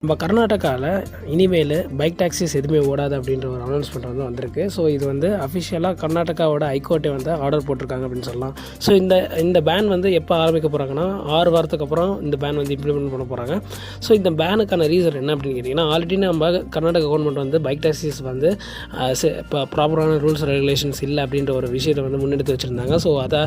நம்ம கர்நாடகாவில் இனிமேல் பைக் டாக்ஸிஸ் எதுவுமே ஓடாது அப்படின்ற ஒரு அனௌன்ஸ்மெண்ட் வந்திருக்கு. ஸோ இது அஃபிஷியலாக கர்நாடகாவோட ஹைகோர்ட்டை ஆர்டர் போட்டிருக்காங்க அப்படின்னு சொல்லலாம். ஸோ இந்த பேன் எப்போ ஆரம்பிக்க போகிறாங்கன்னா 6 வாரத்துக்கு அப்புறம் இந்த பேன் இம்ப்ளிமெண்ட் பண்ண போகிறாங்க. ஸோ இந்த பேனுக்கான ரீசன் என்ன அப்படின்னு கேட்டிங்கன்னா, ஆல்ரெடி நம்ம கர்நாடகா கவர்மெண்ட் பைக் டாக்ஸிஸ் இப்போ ப்ராப்பரான ரூல்ஸ் ரெகுலேஷன்ஸ் இல்லை அப்படின்ற ஒரு விஷயத்தை முன்னெடுத்து வச்சுருந்தாங்க. ஸோ அதை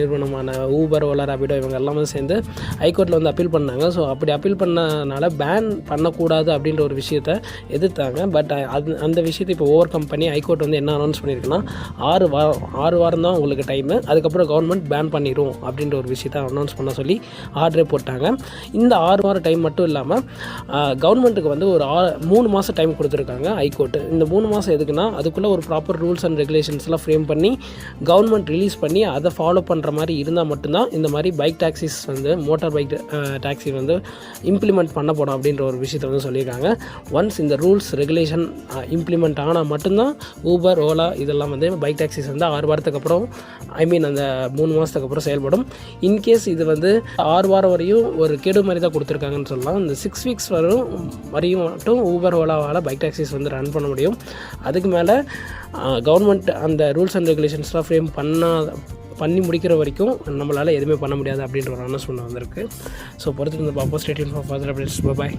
நிறுவனமான ஊபர், ஓலா, ராபிடோ இவங்க எல்லாமே சேர்ந்து ஹைகோர்ட்டில் அப்பீல் பண்ணாங்க. ஸோ அப்படி அப்பீல் பண்ணனால பேன் பண்ணக்கூடாது அப்படின்ற ஒரு விஷயத்தை எதிர்த்தாங்க. பட் அந்த விஷயத்தை இப்போ ஓவர் கம்பெனி ஹைகோர்ட் என்ன அனௌன்ஸ் பண்ணியிருக்குன்னா 6 வாரம் தான் உங்களுக்கு டைமு, அதுக்கப்புறம் கவர்மெண்ட் பேன் பண்ணிடும் அப்படின்ற ஒரு விஷயத்தை அனௌன்ஸ் பண்ண சொல்லி ஆர்டரே போட்டாங்க. இந்த 6 வாரம் டைம் மட்டும் இல்லாமல் கவர்மெண்ட்டுக்கு ஒரு 3 மாதம் டைம் கொடுத்துருக்காங்க ஹைகோர்ட்டு. இந்த 3 மாதம் எதுக்குன்னா, அதுக்குள்ளே ஒரு ப்ராப்பர் ரூல்ஸ் அண்ட் ரெகுலேஷன்ஸ்லாம் ஃப்ரேம் பண்ணி கவர்மெண்ட் ரிலீஸ் பண்ணி அதை ஃபாலோ பண்ணுற மாதிரி இருந்தால் மட்டும்தான் இந்த மாதிரி bike taxis motor bike taxi implement பண்ண போனோம் அப்படின்ற ஒரு விஷயத்தை சொல்லியிருக்காங்க. ஒன்ஸ் இந்த ரூல்ஸ் ரெகுலேஷன் இம்ப்ளிமெண்ட் ஆனால் மட்டும்தான் ஊபர், ஓலா இதெல்லாம் பைக் டாக்ஸிஸ் 6 வாரத்துக்கு அப்புறம் அந்த 3 மாதத்துக்கு அப்புறம் செயல்படும். இன்கேஸ் இது 6 வாரம் வரையும் ஒரு கெடு மாதிரி தான் கொடுத்துருக்காங்கன்னு சொல்லலாம். இந்த 6 வீக்ஸ் வரையும் மட்டும் ஊபர், ஓலாவால் பைக் டாக்ஸிஸ் ரன் பண்ண முடியும். அதுக்கு மேலே கவர்மெண்ட் அந்த ரூல்ஸ் அண்ட் ரெகுலேஷன்ஸ்லாம் ஃப்ரேம் பண்ணி முடிக்கிற வரைக்கும் நம்மளால் எதுவுமே பண்ண முடியாது அப்படின்ற ஒரு அனௌன்ஸ்மெண்ட் வந்திருக்கு. ஸோ பொறுத்து பார்ப்போம். Stay tune for further updates. By.